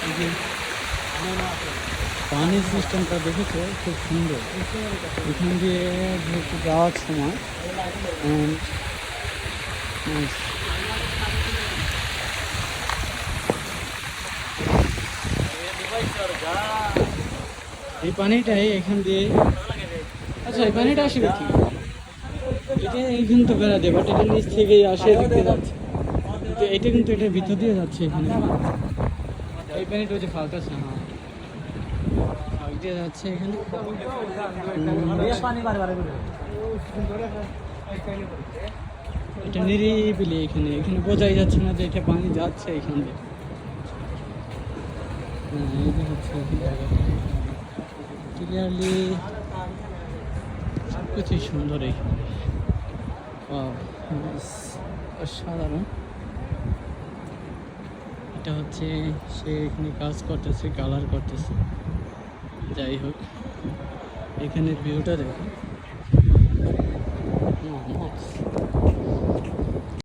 এই যে পানির সিস্টেমটা দেখেছো খুব সুন্দর। এখান দিয়ে যেহেতু যাওয়ার সময় এই পানিটাই এখান দিয়ে, আচ্ছা এই পানিটা আসবে কি, এটা এইখান তো বেড়া দেয়, বাট এটা নিচ থেকেই আসে দেখতে যাচ্ছে, কিন্তু এটা কিন্তু এটার ভিতর দিয়ে যাচ্ছে এখানে। এই পানিটা হচ্ছে ফালতাছে, হ্যাঁ ফাঁক দিয়ে যাচ্ছে এখানে। এটা নিরিবিলি, এখানে এখানে বোঝাই যাচ্ছে না যে এটা পানি যাচ্ছে এখান দিয়ে। হ্যাঁ এই যে হচ্ছে ক্লিয়ারলি সব কিছুই সুন্দর এখানে। অসাধারণ। এটা হচ্ছে সে এখানে কাজ করতেছে, কালার করতেছে। যাই হোক, এখানে ভিউটা দেখো।